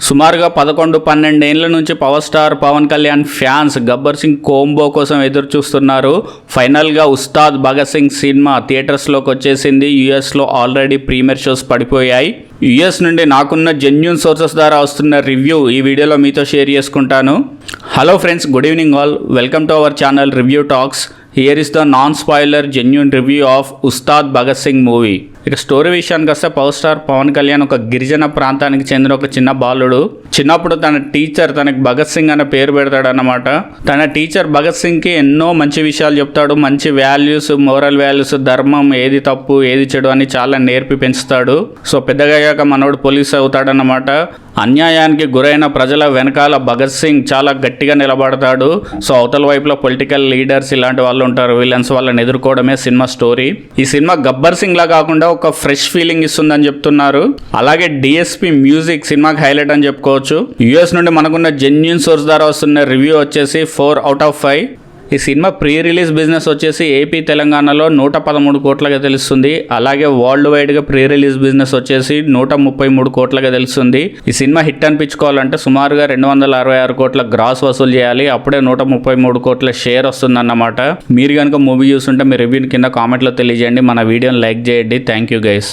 సుమారుగా 11-12 ఏళ్ల నుంచి power star Pawan Kalyan fans Gabbar Singh combo కోసం ఎదురు చూస్తున్నారు. ఫైనల్గా ఉస్తాద్ భగత్ సింగ్ సినిమా థియేటర్స్లోకి వచ్చేసింది. యూఎస్లో ఆల్రెడీ ప్రీమియర్ షోస్ పడిపోయాయి. యూఎస్ నుండి నాకున్న జెన్యూన్ సోర్సెస్ ద్వారా వస్తున్న రివ్యూ ఈ వీడియోలో మీతో షేర్ చేసుకుంటాను. Hello friends, good evening all. Welcome to our channel review talks. Here is the non spoiler genuine review of Ustaad Bhagat Singh movie. ఇక స్టోరీ విషయానికి వస్తే పవర్ స్టార్ పవన్ కళ్యాణ్ ఒక గిరిజన ప్రాంతానికి చెందిన ఒక చిన్న బాలుడు. చిన్నప్పుడు తన టీచర్ తనకి భగత్ సింగ్ అనే పేరు పెడతాడన్నమాట. తన టీచర్ భగత్ సింగ్కి ఎన్నో మంచి విషయాలు చెప్తాడు. మంచి వాల్యూస్, మోరల్ వాల్యూస్, ధర్మం, ఏది తప్పు ఏది చెడు అని చాలా నేర్పి పెంచుతాడు. సో పెద్దగా అయ్యాక మనోడు పోలీస్ అవుతాడన్నమాట. అన్యాయానికి గురైన ప్రజల వెనకాల భగత్ సింగ్ చాలా గట్టిగా నిలబడతాడు. సో అవతల వైపులో పొలిటికల్ లీడర్స్ ఇలాంటి వాళ్ళు ఉంటారు. విలన్స్ వాళ్ళని ఎదుర్కోవడమే సినిమా స్టోరీ. ఈ సినిమా గబ్బర్ సింగ్ లా కాకుండా ఒక ఫ్రెష్ ఫీలింగ్ ఇస్తుందని చెప్తున్నారు. అలాగే డిఎస్పి మ్యూజిక్ సినిమాకి హైలైట్ అని చెప్పుకోవచ్చు. యూఎస్ నుండి మనకున్న జెన్యూన్ సోర్స్ ద్వారా వస్తున్న రివ్యూ వచ్చేసి 4/5. ఈ సినిమా ప్రీ రిలీజ్ బిజినెస్ వచ్చేసి ఏపీ తెలంగాణలో 113 కోట్లుగా తెలుస్తుంది. అలాగే వరల్డ్ వైడ్గా ప్రీ రిలీజ్ బిజినెస్ వచ్చేసి 133 కోట్లుగా తెలుస్తుంది. ఈ సినిమా హిట్ అనిపించుకోవాలంటే సుమారుగా 266 కోట్ల గ్రాస్ వసూలు చేయాలి. అప్పుడే 133 కోట్ల షేర్ వస్తుందన్నమాట. మీరు కనుక మూవీ చూస్తుంటే మీ రివ్యూని కింద కామెంట్లో తెలియజేయండి. మన వీడియోని లైక్ చేయండి. Thank you guys.